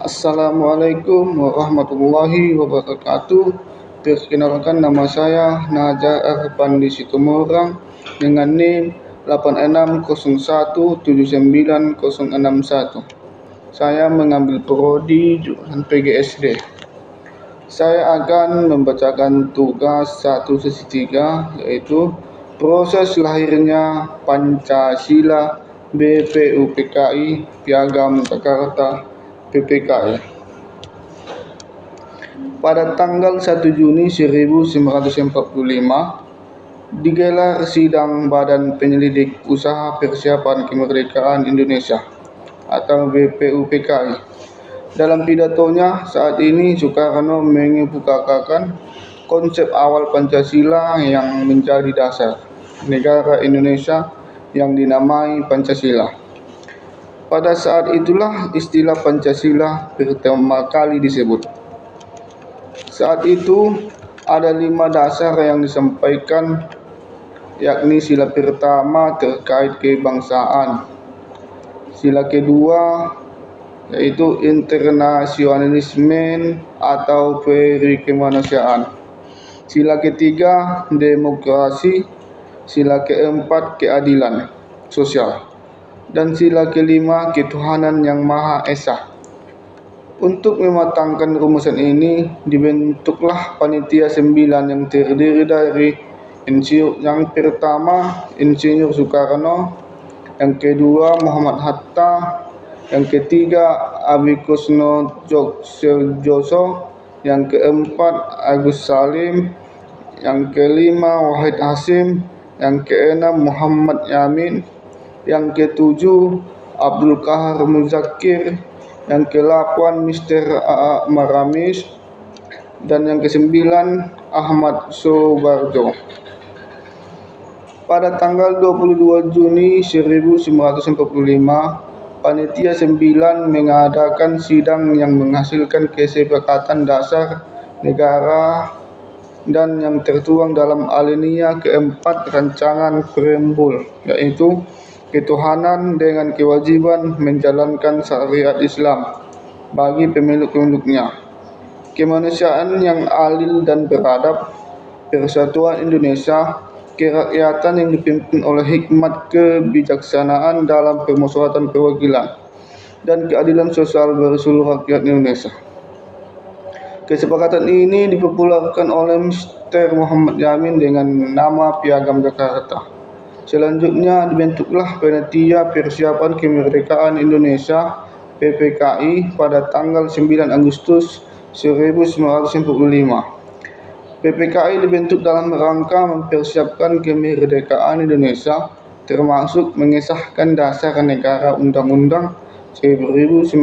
Assalamualaikum warahmatullahi wabarakatuh. Perkenalkan, nama saya Naja Arpandi Situmorang dengan NIM 8601796061. Saya mengambil prodi jurusan PGSD. Saya akan membacakan tugas 1 sesi 3, yaitu proses lahirnya Pancasila BPUPKI Piagam Jakarta PPKI. Pada tanggal 1 Juni 1945 digelar sidang Badan Penyelidik Usaha Persiapan Kemerdekaan Indonesia atau BPUPKI. Dalam pidatonya saat ini, Soekarno mengemukakan konsep awal Pancasila yang menjadi dasar negara Indonesia yang dinamai Pancasila. Pada saat itulah istilah Pancasila pertama kali disebut. Saat itu ada 5 dasar yang disampaikan, yakni sila pertama terkait kebangsaan, sila kedua yaitu internasionalisme atau perikemanusiaan, sila ketiga demokrasi, sila keempat keadilan sosial, dan sila kelima ketuhanan yang Maha Esa. Untuk mematangkan rumusan ini, dibentuklah panitia 9 yang terdiri dari yang pertama Insinyur Soekarno, yang kedua Muhammad Hatta, yang ketiga Amikusno Jogjoso, yang keempat Agus Salim, yang kelima Wahid Hasim, yang keenam Muhammad Yamin, yang ketujuh Abdul Qahar Muzakir, yang ke-8 Mr. A.A. Maramis, dan yang ke-9 Ahmad Soebarjo. Pada tanggal 22 Juni 1945, panitia 9 mengadakan sidang yang menghasilkan kesepakatan dasar negara dan yang tertuang dalam alinea keempat rancangan preambul, yaitu ketuhanan dengan kewajiban menjalankan syariat Islam bagi pemeluk-pemeluknya, kemanusiaan yang adil dan beradab, persatuan Indonesia, kerakyatan yang dipimpin oleh hikmat kebijaksanaan dalam permusyawaratan perwakilan, dan keadilan sosial bagi seluruh rakyat Indonesia. Kesepakatan ini dipopulerkan oleh Mr. Muhammad Yamin dengan nama Piagam Jakarta. Selanjutnya dibentuklah Panitia Persiapan Kemerdekaan Indonesia PPKI pada tanggal 9 Agustus 1945. PPKI dibentuk dalam rangka mempersiapkan kemerdekaan Indonesia, termasuk mengesahkan dasar negara Undang-Undang 1945.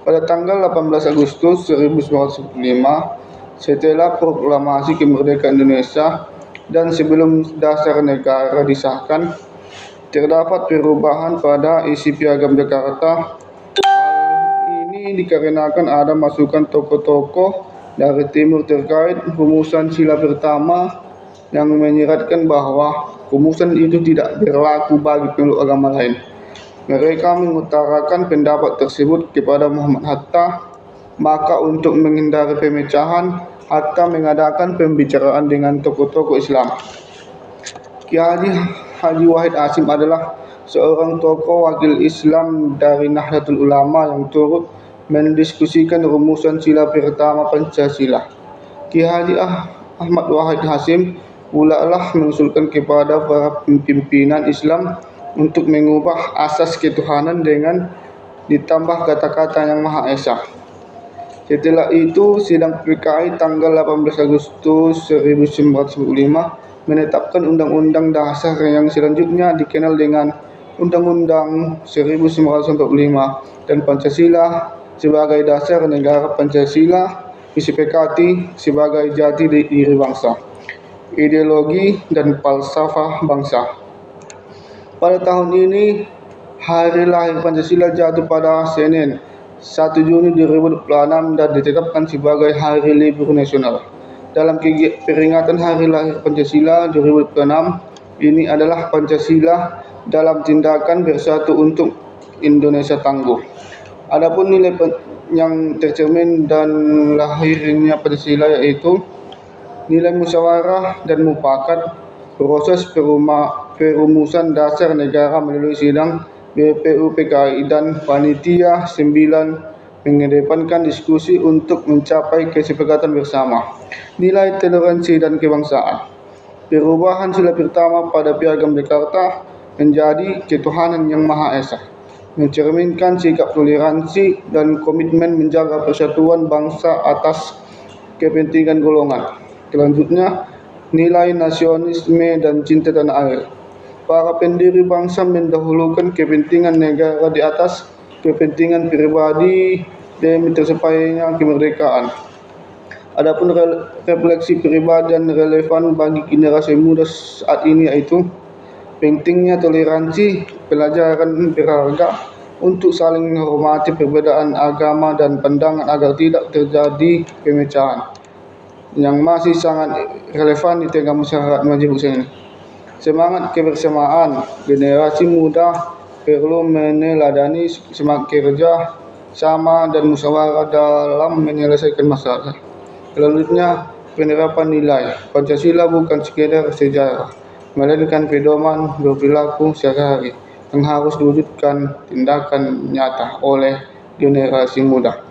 Pada tanggal 18 Agustus 1945, setelah proklamasi kemerdekaan Indonesia dan sebelum dasar negara disahkan, terdapat perubahan pada isi Piagam Jakarta. Hal ini dikarenakan ada masukan tokoh-tokoh dari timur terkait rumusan sila pertama yang menyeratkan bahwa rumusan itu tidak berlaku bagi pemeluk agama lain. Mereka mengutarakan pendapat tersebut kepada Muhammad Hatta. Maka untuk menghindari pemecahan, Hatta mengadakan pembicaraan dengan tokoh-tokoh Islam. Kiai Haji Wahid Hasim adalah seorang tokoh wakil Islam dari Nahdlatul Ulama yang turut mendiskusikan rumusan sila pertama Pancasila. Kiai Haji Ahmad Wahid Hasim pula lah mengusulkan kepada para pimpinan Islam untuk mengubah asas ketuhanan dengan ditambah kata-kata yang Maha Esa. Setelah itu, sidang PPKI tanggal 18 Agustus 1945 menetapkan Undang-Undang Dasar yang selanjutnya dikenal dengan Undang-Undang 1945 dan Pancasila sebagai dasar negara. Pancasila disepakati sebagai jati diri bangsa, ideologi dan falsafah bangsa. Pada tahun ini, hari lahir Pancasila jatuh pada Senin 1 Juni 2026 dan ditetapkan sebagai hari libur nasional. Dalam peringatan hari lahir Pancasila 2026 ini adalah Pancasila dalam tindakan bersatu untuk Indonesia tangguh. Adapun yang tercermin dan lahirnya Pancasila yaitu nilai musyawarah dan mufakat, proses perumusan dasar negara melalui sidang BPUPKI dan Panitia 9 mengedepankan diskusi untuk mencapai kesepakatan bersama. Nilai toleransi dan kebangsaan. Perubahan sila pertama pada Piagam Jakarta menjadi ketuhanan yang Maha Esa, mencerminkan sikap toleransi dan komitmen menjaga persatuan bangsa atas kepentingan golongan. Selanjutnya, nilai nasionalisme dan cinta tanah air. Para pendiri bangsa mendahulukan kepentingan negara di atas kepentingan pribadi demi tersapainya kemerdekaan. Adapun refleksi pribadi dan relevan bagi generasi muda saat ini yaitu pentingnya toleransi, pelajaran berharga untuk saling menghormati perbedaan agama dan pandangan agar tidak terjadi pemecahan yang masih sangat relevan di tengah masyarakat majemuk ini. Semangat kebersamaan generasi muda perlu meneladani semangat kerja sama dan musyawarah dalam menyelesaikan masalah. Selanjutnya, penerapan nilai Pancasila bukan sekedar sejarah, melainkan pedoman berperilaku sehari-hari yang harus diwujudkan tindakan nyata oleh generasi muda.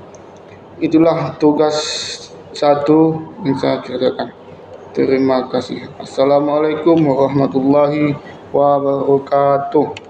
Itulah tugas satu yang saya kerjakan. Terima kasih. Assalamualaikum warahmatullahi wabarakatuh.